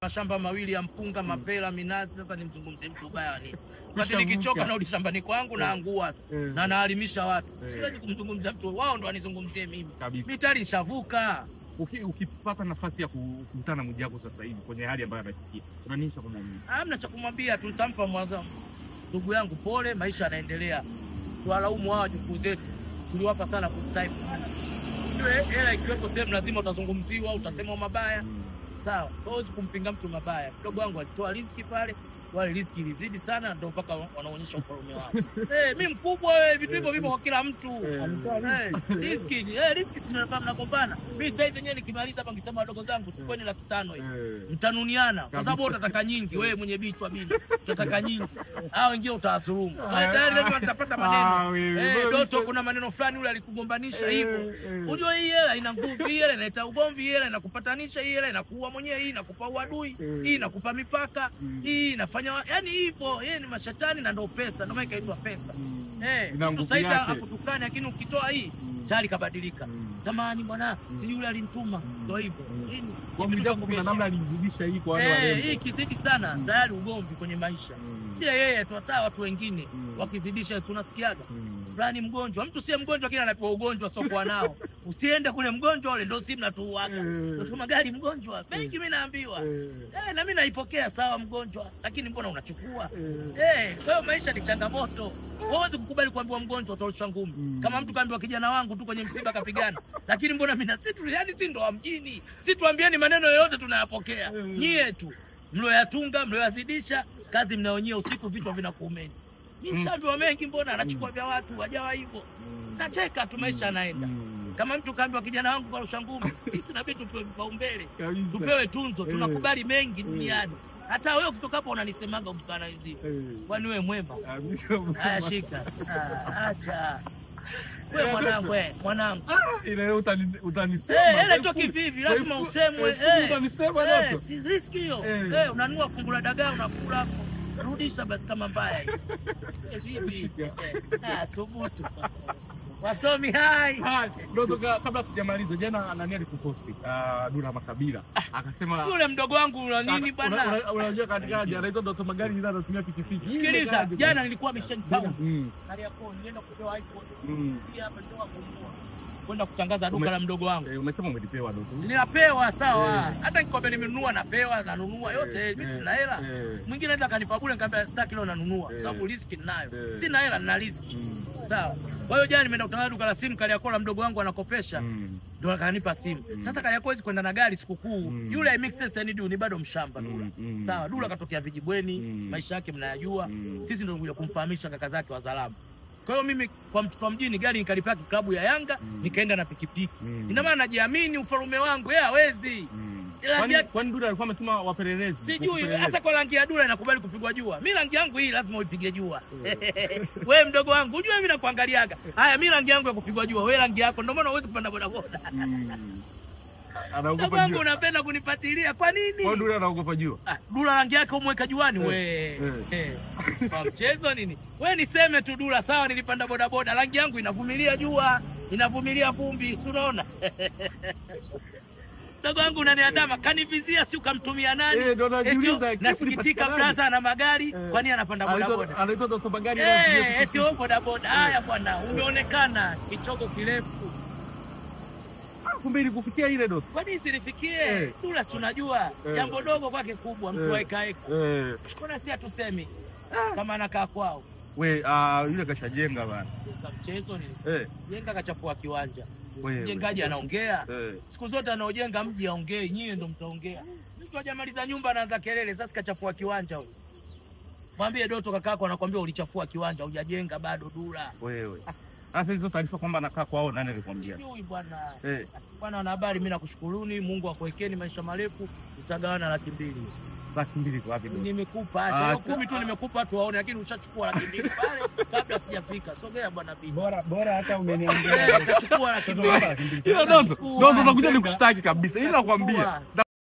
mashamba mawili ya mpunga, mapela, minazi. Sasa nimzungumzie mtu ubaya nini? Wakati nikichoka narudi shambani kwangu naangua na naalimisha watu. Siwezi kumzungumzia mtu, wao ndo wanizungumzie mimi. Mimi tayari nishavuka. Ukipata nafasi ya kukutana na Mwijaku sasa hivi kwenye hali ambayo anafikia, unanisha kumwambia? Hamna cha kumwambia, tutampa mwanzo. Ndugu yangu pole, maisha yanaendelea. Tuwalaumu hao wajukuu zetu. Tuliwapa sana good time. Ndio hela ikiwepo sehemu lazima utazungumziwa, utasema mabaya. Sawa, huwezi kumpinga mtu mabaya. Mdogo wangu alitoa riziki pale, wale riziki ilizidi sana ndio mpaka wanaonyesha ufalme wao. Mimi mkubwa wewe, vitu hivyo vipo kwa kila mtu. Riziki, riziki si tunafahamu nagombana. Mimi sasa hivi yenyewe nikimaliza hapa ngisema wadogo zangu chukueni 500 hivi. Mtanuniana kwa sababu utataka nyingi, wewe mwenye bichwa mimi. Utataka nyingi. Hao wengine utawasurumu. Tayari lazima nitapata maneno. Doto kuna maneno fulani yule alikugombanisha hivyo. Unajua hii hela ina nguvu, hii hela inaita ugomvi, hii hela inakupatanisha, hii hela inakuua mwenyewe, hii inakupa uadui, hii inakupa mipaka, hii inafanya yani hivyo. Yeye ni mashetani na ndio pesa, ndio maana inaitwa pesa. Sasa hivi akutukana lakini ukitoa hii tayari kabadilika. Zamani bwana, si yule alinituma, ndio hivyo. Kwa Mwijaku kuna namna alinizidisha hii kwa wale wale. Hii kizidi sana tayari ugomvi kwenye maisha. Si yeye tu, hata watu wengine wakizidisha, unasikiaga fulani mgonjwa, mtu si mgonjwa kile anapewa ugonjwa sio kwa nao. Usiende kule mgonjwa wale ndio simu natuaga. Ndio magari mgonjwa. Benki mimi naambiwa. Na mimi naipokea sawa mgonjwa, lakini mbona unachukua? Kwa hiyo maisha ni changamoto. Huwezi kukubali kuambiwa mgonjwa utarusha ngumi. Kama mtu kaambiwa kijana wangu tu kwenye msiba kapigana. Lakini mbona mimi na situ yani si ndo wa mjini. Si tuambieni maneno yote tunayapokea. Nyie tu mlioyatunga, mlioyazidisha, kazi mnaonyea usiku vichwa vinakuumeni. Nishaambiwa mengi, mbona anachukua vya watu, wajawa hivyo. Nacheka tu maisha yanaenda. Kama mtu kaambiwa kijana wangu kwa ushangumi, sisi na vitu tupewe vipaumbele. Tupewe tunzo, tunakubali mengi duniani. Hata wewe kutoka hapo unanisemaga ukikana hizi. Kwani wewe mwema? Haya shika. Acha. Wewe mwanangu. Ile utanisema. Ile toki vivi, lazima usemwe. Utanisema ndio. Si riski hiyo. Unanunua fungu la dagaa unakula hapo. Rudisha basi kama mbaya hivi. Subutu. Wasomi hai. Ndio kabla tujamaliza, jana nani alikuposti? Dula Makabila. Akasema yule mdogo wangu na nini bwana? Unajua katika anaitwa Doto Magari ndio anatumia pikipiki. Sikiliza, jana nilikuwa Mission Town. Kariakoo nienda kupewa iPhone. Hapa ndio kununua. Kwenda kutangaza duka la mdogo wangu. Umesema umelipewa Doto? Ninapewa sawa. Hata nikwambia nimenunua napewa, nanunua yote. Mimi sina hela. Mwingine anaweza kanipa bure nikamwambia sitaki leo nanunua. Sababu riziki ninayo. Sina hela nina riziki. Sawa. Kwa hiyo jana nimeenda kutangaza duka la simu Kariakoo la mdogo wangu anakopesha. Ndio akanipa simu. Sasa Kariakoo hizi kwenda na gari sikukuu. Yule mix sense ni bado mshamba Dula. Sawa, Dula katokea Vijibweni, maisha yake mnayajua. Sisi ndio tunakuja kumfahamisha kaka zake wa Zalamu. Kwa hiyo mimi kwa mtoto wa mjini gari nikalipaki klabu ya Yanga, nikaenda na pikipiki. Ina maana najiamini ufalme wangu, yeye hawezi. Kwani Dula alikuwa ametuma wapelelezi? Sijui, hasa kwa rangi ya Dula inakubali kupigwa jua. Mimi rangi yangu hii lazima uipige jua. Wewe mdogo wangu, unajua mimi nakuangaliaga. Haya mimi rangi yangu ya kupigwa jua, wewe rangi yako ndio maana huwezi kupanda bodaboda. Anaogopa jua. Wangu unapenda kunipatilia. Kwa nini? Kwa Dula anaogopa jua. Dula rangi yake umweka juani wewe. Kwa mchezo nini? Wewe niseme tu Dula sawa nilipanda bodaboda, rangi yangu inavumilia jua, inavumilia vumbi, si unaona? Ndugu wangu unaniandama, kanivizia si ukamtumia nani? Nasikitika blaza na magari, kwani anapanda bodaboda? Anaitwa Doto Magari. Eti wewe bodaboda. Haya bwana, umeonekana kichoko kirefu. Kumbe ilikufikia ile Doto. Kwani isinifikie? Dula si unajua, jambo dogo kwake kubwa, mtu aikaeka. Kuna si atusemi kama anakaa kwao. Yule kashajenga bana. Mchezo nini? Jenga kachafua kiwanja. Mjengaji anaongea. Siku zote anaojenga mji aongee, nyie ndio mtaongea. Mtu hajamaliza nyumba anaanza kelele, sasa kachafua kiwanja huyo. Mwambie Doto kakako anakuambia ulichafua kiwanja, hujajenga bado Dula. Wewe. Sasa hizo taarifa kwamba anakaa kwao nani alikwambia? Sijui bwana. Bwana wana habari, mimi nakushukuruni, Mungu akuwekeni maisha marefu, tutagawana 200. 200 kwa wapi? Nimekupa acha 10 tu nimekupa watu waone, lakini ushachukua 200 pale kabla sijafika. Sogea bwana bibi. Bora hata umeniambia. Utachukua 200. Ndio tunakuja nikushtaki kabisa. Ila nakwambia